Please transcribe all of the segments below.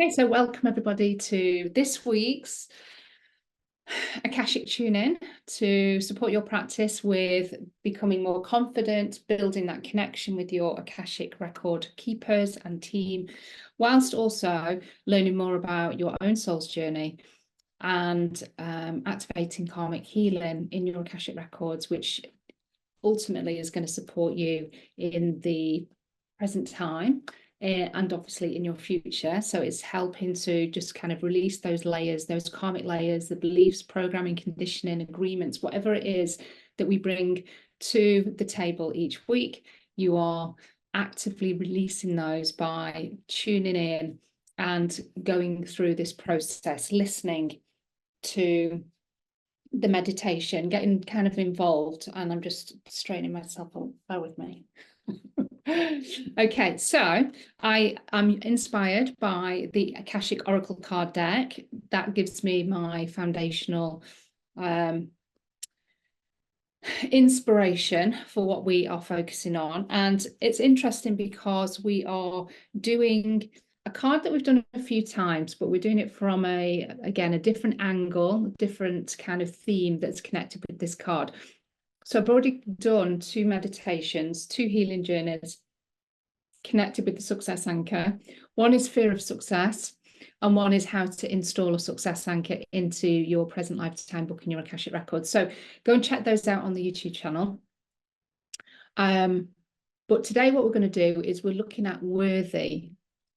Okay, so welcome everybody to this week's Akashic Tune-In to support your practice with becoming more confident, building that connection with your Akashic record keepers and team, whilst also learning more about your own soul's journey and activating karmic healing in your Akashic records, which ultimately is going to support you in the present time and obviously in your future. So it's helping to just kind of release those layers, those karmic layers, the beliefs, programming, conditioning, agreements, whatever it is that we bring to the table each week. You are actively releasing those by tuning in and going through this process, listening to the meditation, getting kind of involved. And I'm just straightening myself up. Bear with me. Okay, so I am inspired by the Akashic Oracle card deck. That gives me my foundational inspiration for what we are focusing on. And it's interesting because we are doing a card that we've done a few times, but we're doing it from a different angle, different kind of theme that's connected with this card. So I've already done 2 meditations, 2 healing journeys connected with the success anchor. One is fear of success, and one is how to install a success anchor into your present lifetime book in your Akashic records. So go and check those out on the YouTube channel. But today what we're going to do is we're looking at worthy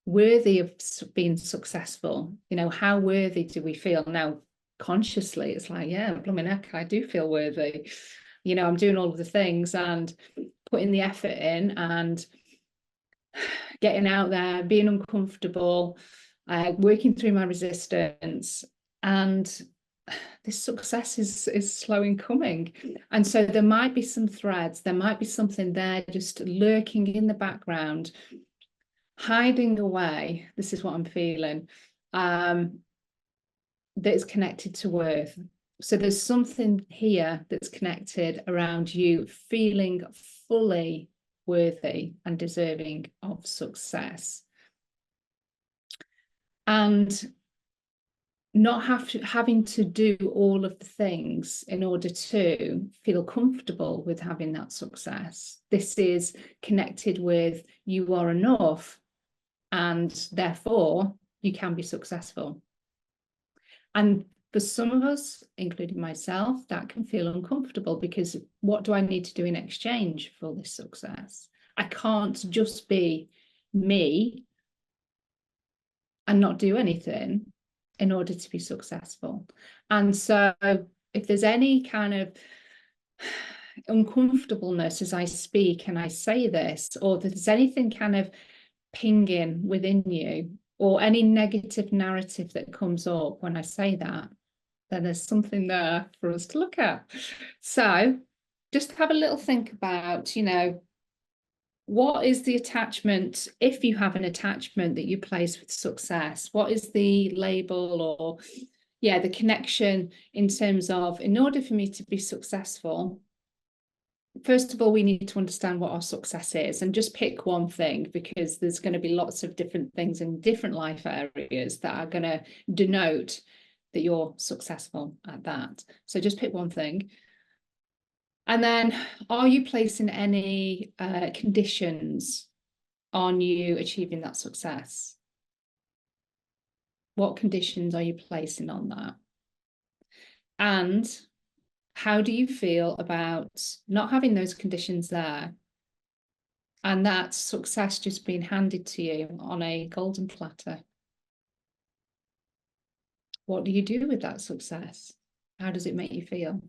of being successful. You know, how worthy do we feel? Now, consciously, it's like, yeah, blooming heck, I do feel worthy. You know, I'm doing all of the things and putting the effort in and getting out there, being uncomfortable, working through my resistance, and this success is slow in coming. And so there might be some threads, there might be something there just lurking in the background, hiding away. This is what I'm feeling, that is connected to worth. So there's something here that's connected around you feeling fully worthy and deserving of success, and not having to do all of the things in order to feel comfortable with having that success. This is connected with you are enough, and therefore you can be successful. And for some of us, including myself, that can feel uncomfortable, because what do I need to do in exchange for this success? I can't just be me and not do anything in order to be successful. And so if there's any kind of uncomfortableness as I speak and I say this, or there's anything kind of pinging within you, or any negative narrative that comes up when I say that, then there's something there for us to look at. So just have a little think about, you know, what is the attachment, if you have an attachment that you place with success? What is the label, or the connection in terms of, in order for me to be successful, first of all, we need to understand what our success is, and just pick one thing, because there's going to be lots of different things in different life areas that are going to denote that you're successful at that. So just pick one thing. And then, are you placing any conditions on you achieving that success? What conditions are you placing on that? And how do you feel about not having those conditions there, and that success just being handed to you on a golden platter? What do you do with that success? How does it make you feel?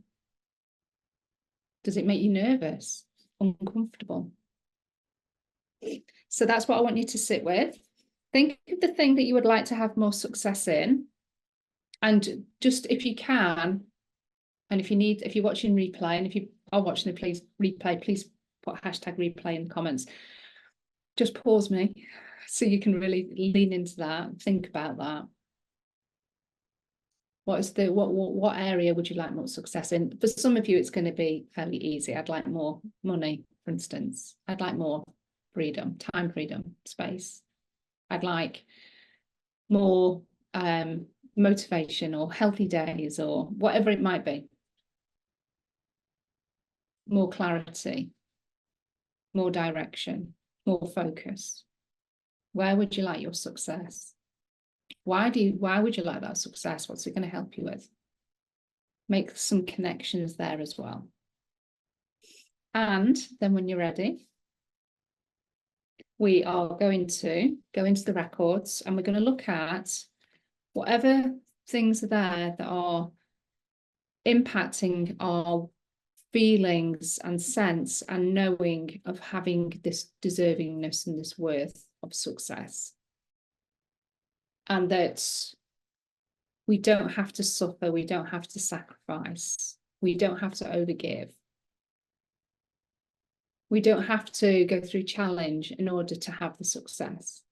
Does it make you nervous, uncomfortable? So that's what I want you to sit with. Think of the thing that you would like to have more success in. And just, if you can, and if you're watching replay, and if you are watching the replay, please put #replay in the comments. Just pause me so you can really lean into that. Think about that. What area would you like more success in? For some of you, it's going to be fairly easy. I'd like more money, for instance. I'd like more freedom, time freedom, space. I'd like more motivation or healthy days or whatever it might be. More clarity, more direction, more focus. Where would you like your success? Why would you like that success? What's it going to help you with? Make some connections there as well. And then when you're ready, we are going to go into the records and we're going to look at whatever things are there that are impacting our feelings and sense and knowing of having this deservingness and this worth of success. And that we don't have to suffer, we don't have to sacrifice, we don't have to overgive. We don't have to go through challenge in order to have the success.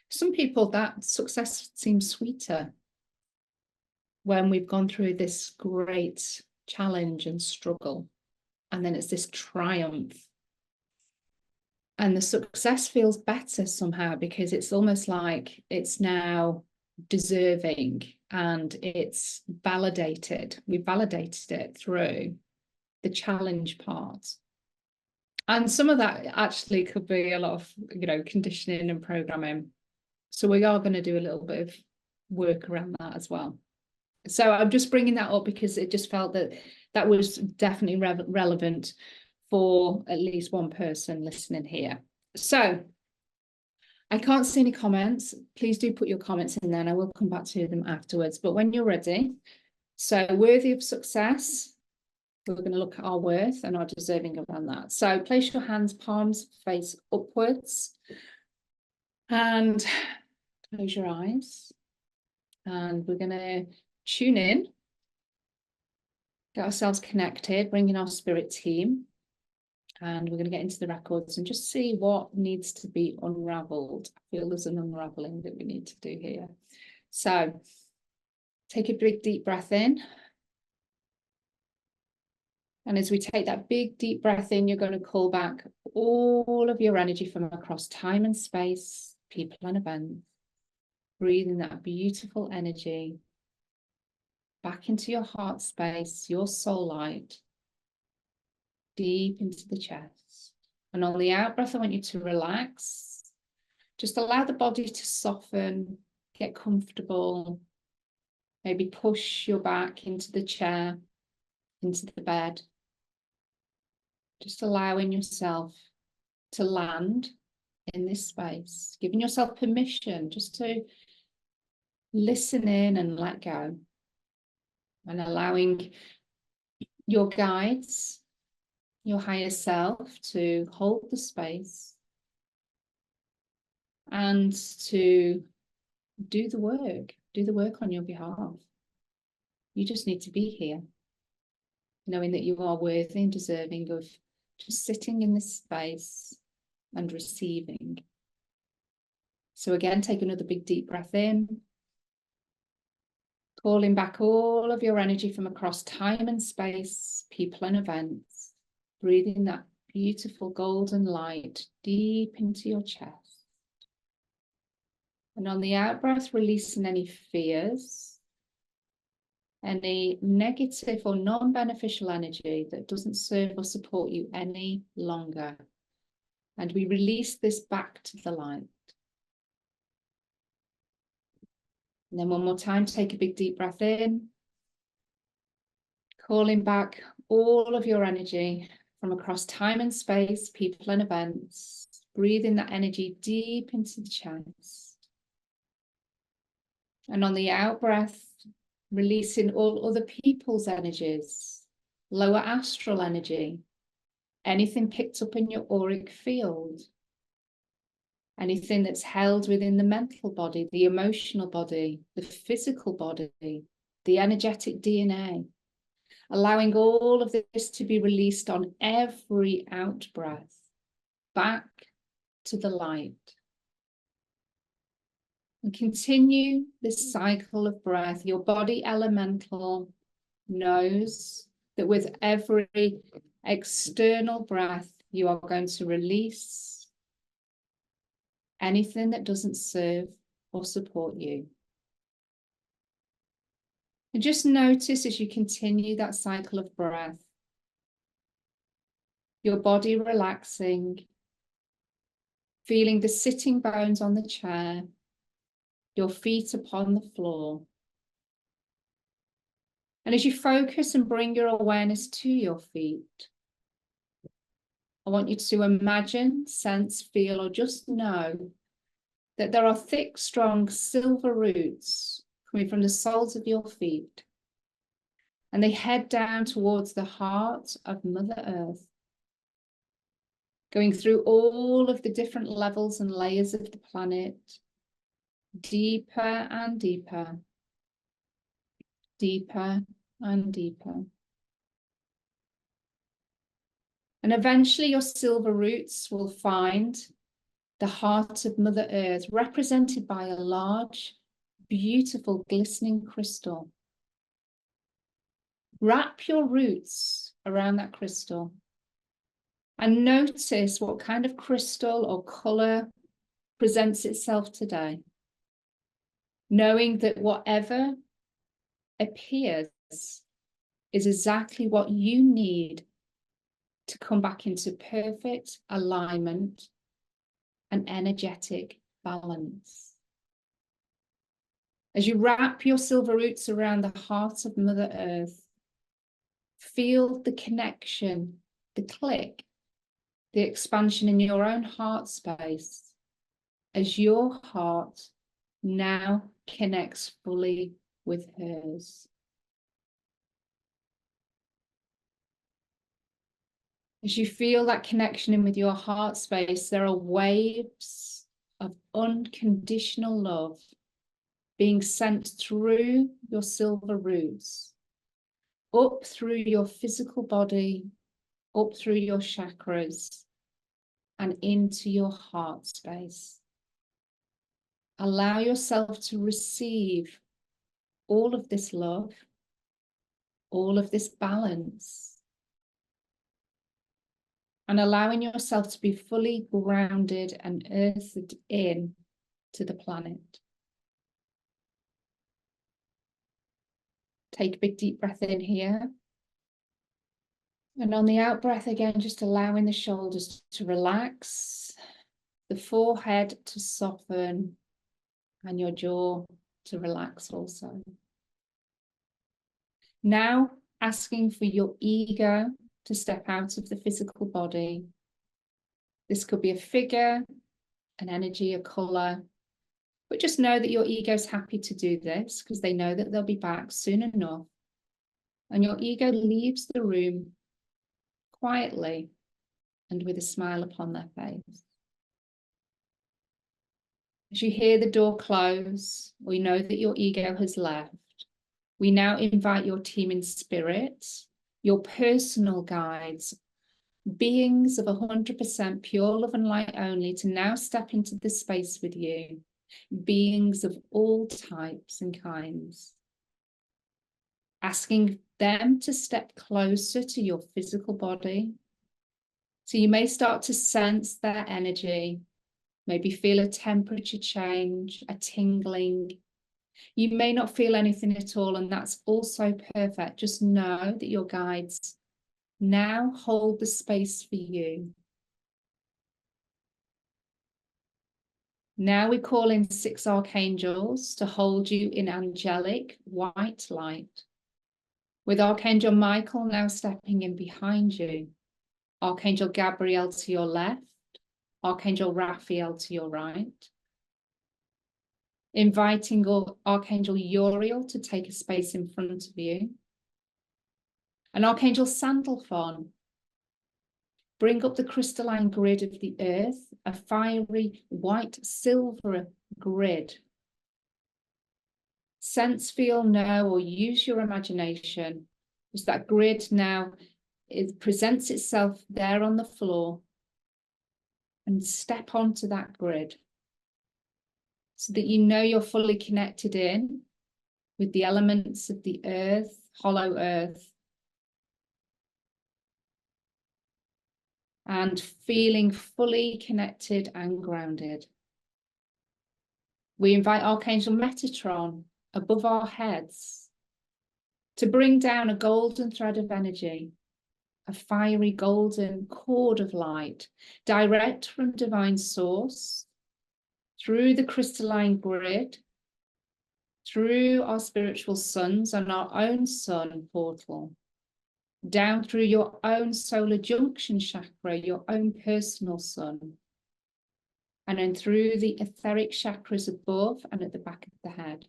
Some people, that success seems sweeter when we've gone through this great challenge and struggle, and then it's this triumph. And the success feels better somehow because it's almost like it's now deserving and it's validated. We validated it through the challenge part. And some of that actually could be a lot of, conditioning and programming. So we are going to do a little bit of work around that as well. So I'm just bringing that up because it just felt that that was definitely relevant for at least one person listening here. So I can't see any comments. Please do put your comments in there and I will come back to them afterwards. But when you're ready, so worthy of success, we're going to look at our worth and our deserving around that. So place your hands, palms face upwards and close your eyes. And we're going to tune in, get ourselves connected, bring in our spirit team. And we're going to get into the records and just see what needs to be unraveled. I feel there's an unraveling that we need to do here. So take a big deep breath in. And as we take that big deep breath in, you're going to call back all of your energy from across time and space, people and events. Breathing that beautiful energy back into your heart space, your soul light, deep into the chest. And on the out breath, I want you to relax. Just allow the body to soften, get comfortable. Maybe push your back into the chair, into the bed. Just allowing yourself to land in this space, giving yourself permission just to listen in and let go, and allowing your guides, your higher self, to hold the space and to do the work on your behalf. You just need to be here, knowing that you are worthy and deserving of just sitting in this space and receiving. So again, take another big deep breath in, calling back all of your energy from across time and space, people and events, breathing that beautiful golden light deep into your chest. And on the out breath, releasing any fears, any negative or non-beneficial energy that doesn't serve or support you any longer. And we release this back to the light. And then one more time, take a big deep breath in, calling back all of your energy from across time and space, people and events, breathing that energy deep into the chest. And on the out breath, releasing all other people's energies, lower astral energy, anything picked up in your auric field, anything that's held within the mental body, the emotional body, the physical body, the energetic DNA, allowing all of this to be released on every out breath, back to the light. And continue this cycle of breath. Your body elemental knows that with every external breath, you are going to release anything that doesn't serve or support you. And just notice as you continue that cycle of breath, your body relaxing, feeling the sitting bones on the chair, your feet upon the floor. And as you focus and bring your awareness to your feet, I want you to imagine, sense, feel, or just know that there are thick, strong silver roots coming from the soles of your feet. And they head down towards the heart of Mother Earth, going through all of the different levels and layers of the planet, deeper and deeper, deeper and deeper. And eventually your silver roots will find the heart of Mother Earth, represented by a large, beautiful, glistening crystal. Wrap your roots around that crystal and notice what kind of crystal or color presents itself today, knowing that whatever appears is exactly what you need to come back into perfect alignment and energetic balance. As you wrap your silver roots around the heart of Mother Earth, feel the connection, the click, the expansion in your own heart space as your heart now connects fully with hers. As you feel that connection in with your heart space, there are waves of unconditional love being sent through your silver roots, up through your physical body, up through your chakras, and into your heart space. Allow yourself to receive all of this love, all of this balance, and allowing yourself to be fully grounded and earthed in to the planet. Take a big deep breath in here. And on the out breath again, just allowing the shoulders to relax, the forehead to soften, and your jaw to relax also. Now asking for your ego to step out of the physical body. This could be a figure, an energy, a color, but just know that your ego is happy to do this because they know that they'll be back soon enough. And your ego leaves the room quietly and with a smile upon their face. As you hear the door close, we know that your ego has left. We now invite your team in spirit, your personal guides, beings of 100% pure love and light only, to now step into this space with you. Beings of all types and kinds. Asking them to step closer to your physical body. So you may start to sense their energy, maybe feel a temperature change, a tingling. You may not feel anything at all, and that's also perfect. Just know that your guides now hold the space for you. Now we call in 6 archangels to hold you in angelic white light, with Archangel Michael now stepping in behind you, Archangel Gabriel to your left, Archangel Raphael to your right, inviting Archangel Uriel to take a space in front of you, and Archangel Sandalphon. Bring up the crystalline grid of the earth, a fiery white silver grid. Sense, feel, know, or use your imagination as that grid now presents itself there on the floor, and step onto that grid so that you know you're fully connected in with the elements of the earth, hollow earth, and feeling fully connected and grounded. We invite Archangel Metatron above our heads to bring down a golden thread of energy, a fiery golden cord of light, direct from divine source, through the crystalline grid, through our spiritual suns and our own sun portal, down through your own solar junction chakra, your own personal sun, and then through the etheric chakras above and at the back of the head.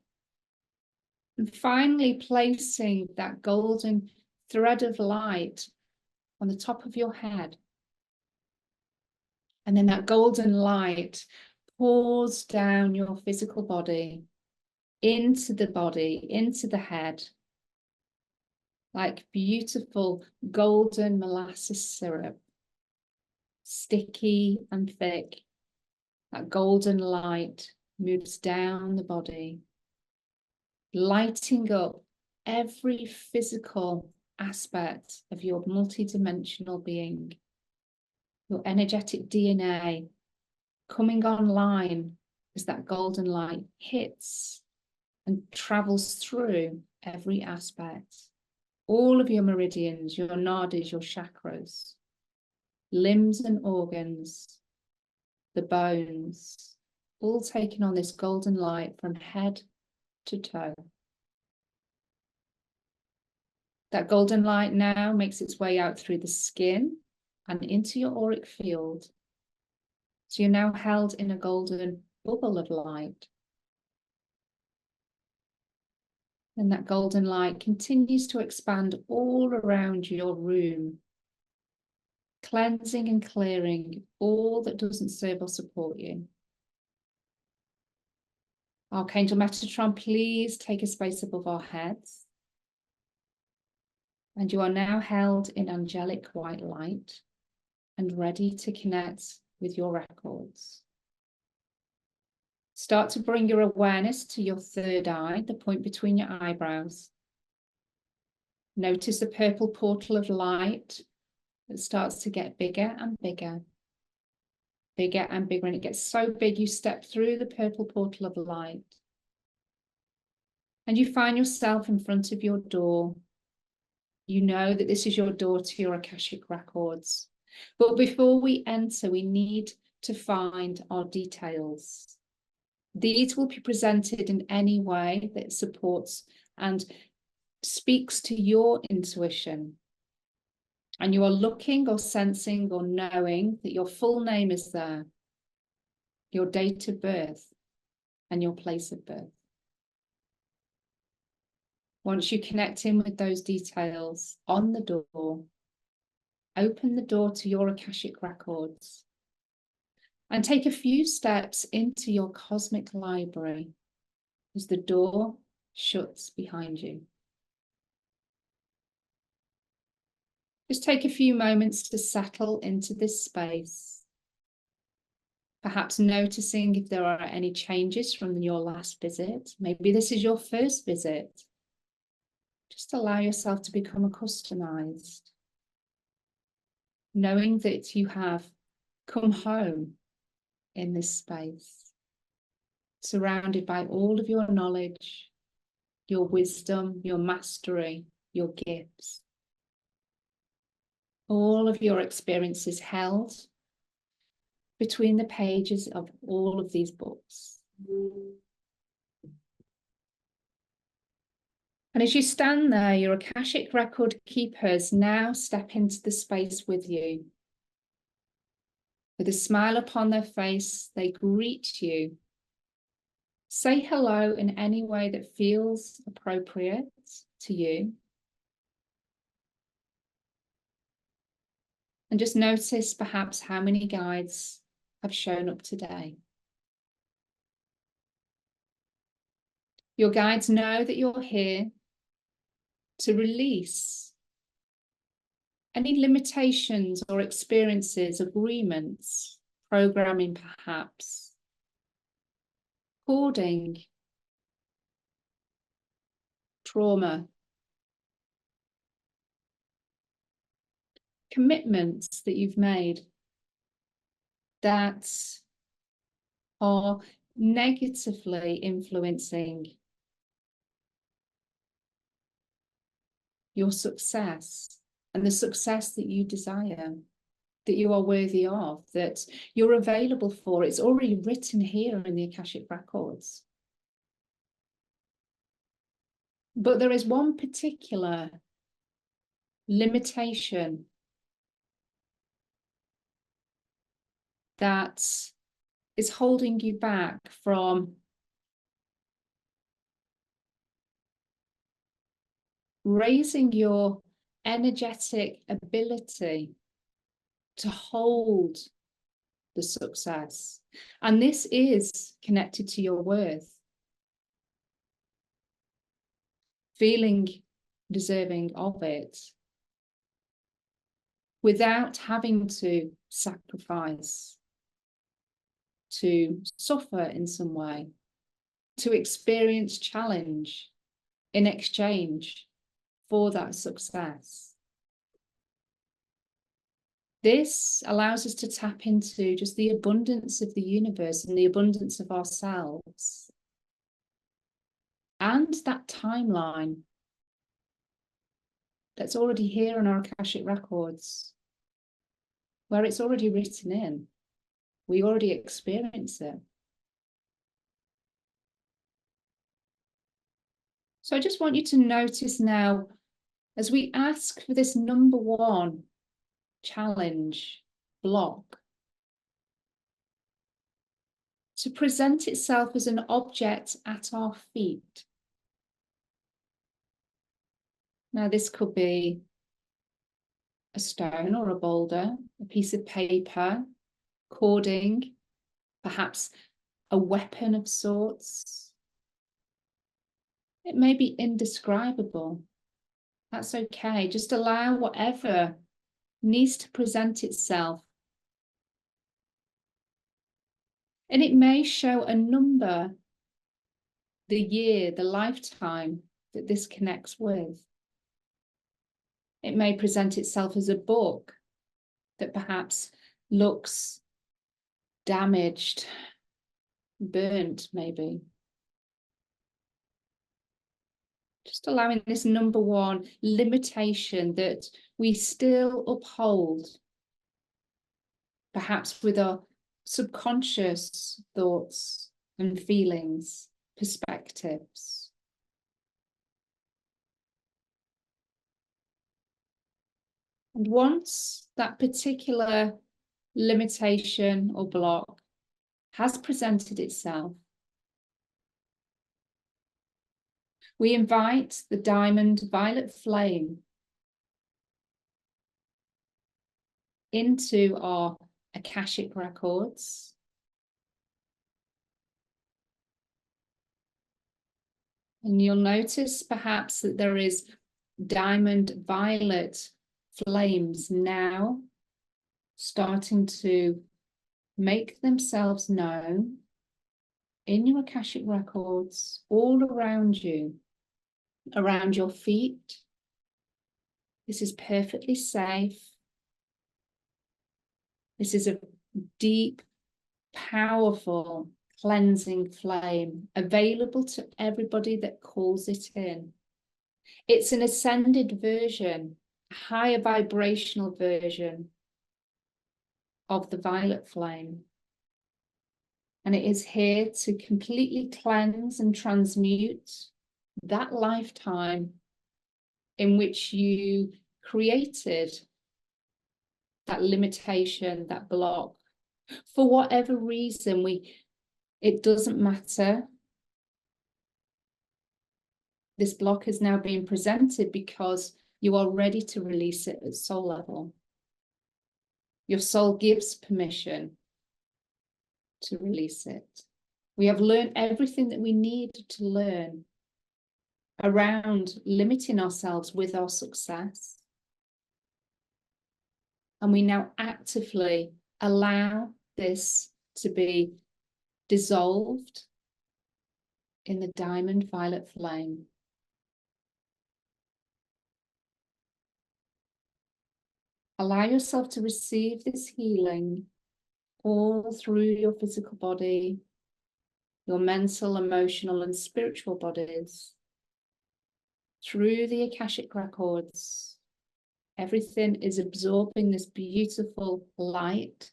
And finally placing that golden thread of light on the top of your head. And then that golden light pours down your physical body, into the head, like beautiful golden molasses syrup, sticky and thick. That golden light moves down the body, lighting up every physical aspect of your multidimensional being, your energetic DNA coming online as that golden light hits and travels through every aspect. All of your meridians, your nadis, your chakras, limbs and organs, the bones, all taking on this golden light from head to toe. That golden light now makes its way out through the skin and into your auric field. So you're now held in a golden bubble of light. And that golden light continues to expand all around your room, cleansing and clearing all that doesn't serve or support you. Archangel Metatron, please take a space above our heads. And you are now held in angelic white light and ready to connect with your records. Start to bring your awareness to your third eye, the point between your eyebrows. Notice the purple portal of light that starts to get bigger and bigger, bigger and bigger. And it gets so big, you step through the purple portal of light. And you find yourself in front of your door. You know that this is your door to your Akashic records. But before we enter, we need to find our details. These will be presented in any way that supports and speaks to your intuition. And you are looking or sensing or knowing that your full name is there, your date of birth, and your place of birth. Once you connect in with those details on the door, open the door to your Akashic records and take a few steps into your cosmic library as the door shuts behind you. Just take a few moments to settle into this space, perhaps noticing if there are any changes from your last visit. Maybe this is your first visit. Just allow yourself to become accustomed, knowing that you have come home in this space, surrounded by all of your knowledge, your wisdom, your mastery, your gifts, all of your experiences held between the pages of all of these books. And as you stand there, your Akashic record keepers now step into the space with you. With a smile upon their face, they greet you. Say hello in any way that feels appropriate to you. And just notice perhaps how many guides have shown up today. Your guides know that you're here to release any limitations or experiences, agreements, programming perhaps, hoarding, trauma, commitments that you've made that are negatively influencing your success and the success that you desire, that you are worthy of, that you're available for. It's already written here in the Akashic Records. But there is one particular limitation that is holding you back from raising your energetic ability to hold the success. And this is connected to your worth. Feeling deserving of it without having to sacrifice, to suffer in some way, to experience challenge in exchange for that success. This allows us to tap into just the abundance of the universe and the abundance of ourselves. And that timeline that's already here in our Akashic Records, where it's already written in. We already experience it. So I just want you to notice now, as we ask for this number one challenge, block, to present itself as an object at our feet. Now, this could be a stone or a boulder, a piece of paper, cording, perhaps a weapon of sorts. It may be indescribable. That's okay. Just allow whatever needs to present itself. And it may show a number, the year, the lifetime that this connects with. It may present itself as a book that perhaps looks damaged, burnt maybe. Just allowing this number one limitation that we still uphold, perhaps with our subconscious thoughts and feelings, perspectives. And once that particular limitation or block has presented itself, we invite the diamond violet flame into our Akashic Records. And you'll notice perhaps that there is diamond violet flames now starting to make themselves known in your Akashic Records all around you, around your feet. This is perfectly safe. This is a deep, powerful, cleansing flame available to everybody that calls it in. It's an ascended version, a higher vibrational version of the violet flame. And it is here to completely cleanse and transmute that lifetime in which you created that limitation, that block. For whatever reason, it doesn't matter. This block is now being presented because you are ready to release it at soul level. Your soul gives permission to release it. We have learned everything that we need to learn around limiting ourselves with our success. And we now actively allow this to be dissolved in the diamond violet flame. Allow yourself to receive this healing all through your physical body, your mental, emotional, and spiritual bodies, through the Akashic records. Everything is absorbing this beautiful light.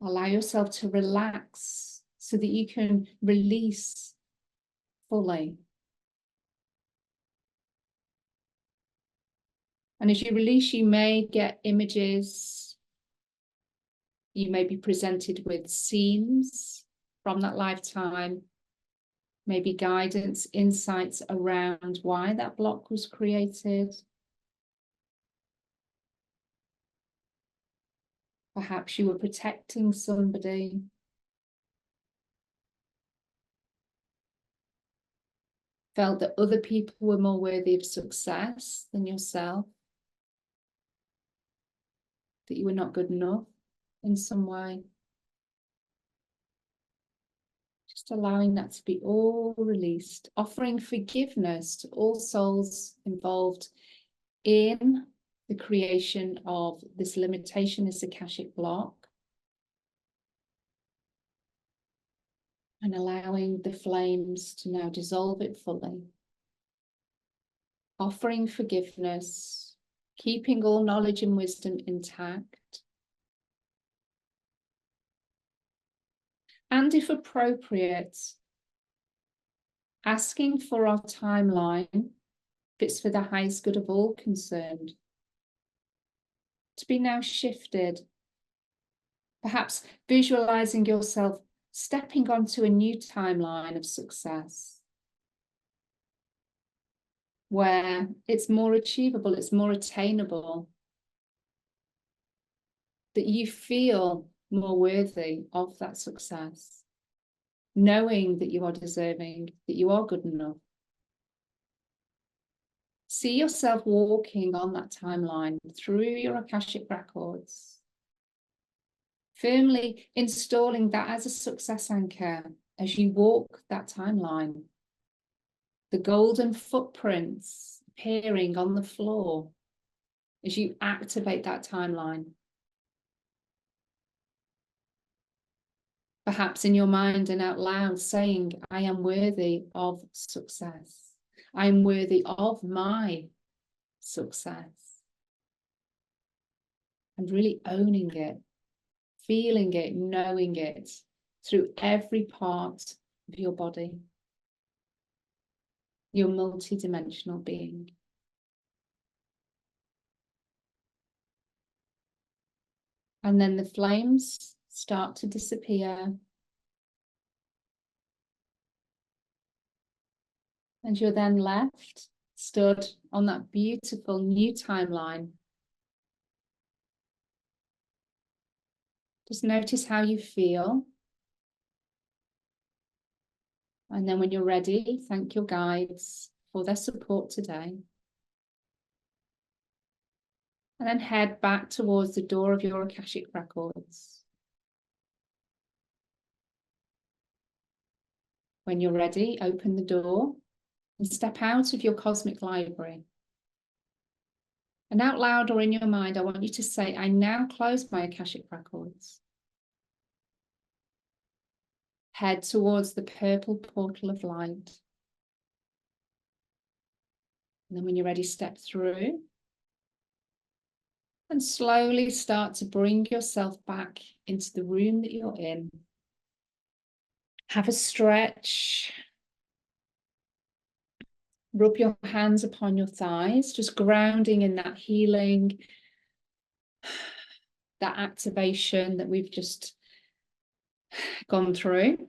Allow yourself to relax so that you can release fully. And as you release, you may get images. You may be presented with scenes from that lifetime, maybe guidance, insights around why that block was created. Perhaps you were protecting somebody. Felt that other people were more worthy of success than yourself. That you were not good enough in some way. Just allowing that to be all released. Offering forgiveness to all souls involved in the creation of this limitation, this Akashic block. And allowing the flames to now dissolve it fully. Offering forgiveness, keeping all knowledge and wisdom intact. And if appropriate, asking for our timeline, if it's for the highest good of all concerned, to be now shifted. Perhaps visualizing yourself stepping onto a new timeline of success, where it's more achievable, it's more attainable, that you feel more worthy of that success, knowing that you are deserving, that you are good enough. See yourself walking on that timeline through your Akashic records, firmly installing that as a success anchor as you walk that timeline. The golden footprints appearing on the floor as you activate that timeline. Perhaps in your mind and out loud saying, I am worthy of success. I am worthy of my success. And really owning it, feeling it, knowing it through every part of your body, your multi-dimensional being. And then the flames start to disappear. And you're then left, stood on that beautiful new timeline. Just notice how you feel. And then when you're ready, thank your guides for their support today. And then head back towards the door of your Akashic records. When you're ready, open the door and step out of your cosmic library. And out loud or in your mind, I want you to say, I now close my Akashic records. Head towards the purple portal of light. And then when you're ready, step through. And slowly start to bring yourself back into the room that you're in. Have a stretch. Rub your hands upon your thighs, just grounding in that healing, that activation that we've just gone through.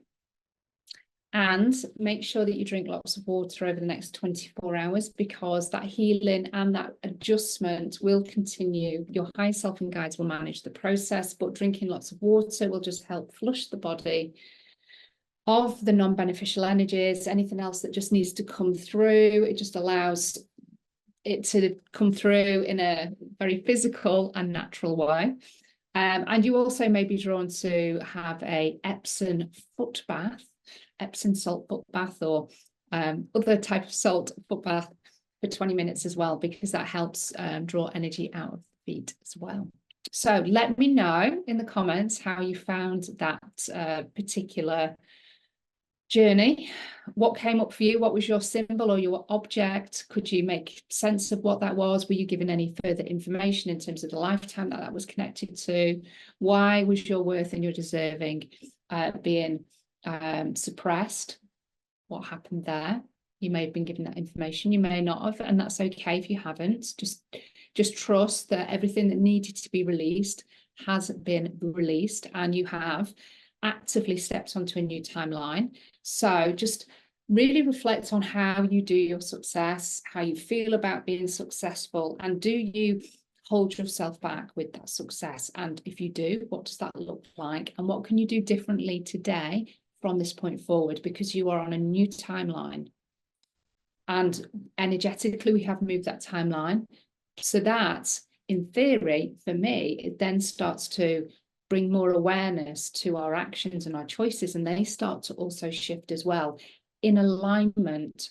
And make sure that you drink lots of water over the next 24 hours, because that healing and that adjustment will continue. Your higher self and guides will manage the process, but drinking lots of water will just help flush the body of the non-beneficial energies, anything else that just needs to come through. It just allows it to come through in a very physical and natural way. And you also may be drawn to have a Epsom foot bath, Epsom salt foot bath, or other type of salt foot bath for 20 minutes as well, because that helps draw energy out of the feet as well. So let me know in the comments how you found that particular journey. What came up for you? What was your symbol or your object? Could you make sense of what that was? Were you given any further information in terms of the lifetime that was connected to? Why was your worth and your deserving being suppressed? What happened there? You may have been given that information, you may not have, and that's okay if you haven't. Just trust that everything that needed to be released has been released, and you have actively stepped onto a new timeline. So just really reflect on how you do your success, how you feel about being successful, and do you hold yourself back with that success? And if you do, what does that look like? And what can you do differently today from this point forward? Because you are on a new timeline. And energetically, we have moved that timeline. So that, in theory, for me, it then starts to bring more awareness to our actions and our choices, and they start to also shift as well in alignment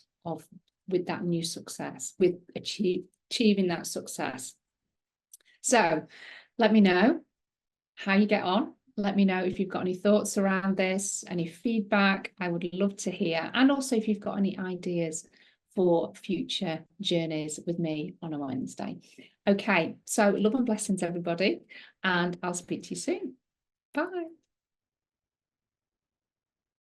with that new success, with achieving that success. So let me know how you get on. Let me know if you've got any thoughts around this, any feedback. I would love to hear. And also if you've got any ideas for future journeys with me on a Wednesday. Okay, so love and blessings, everybody, and I'll speak to you soon. Bye.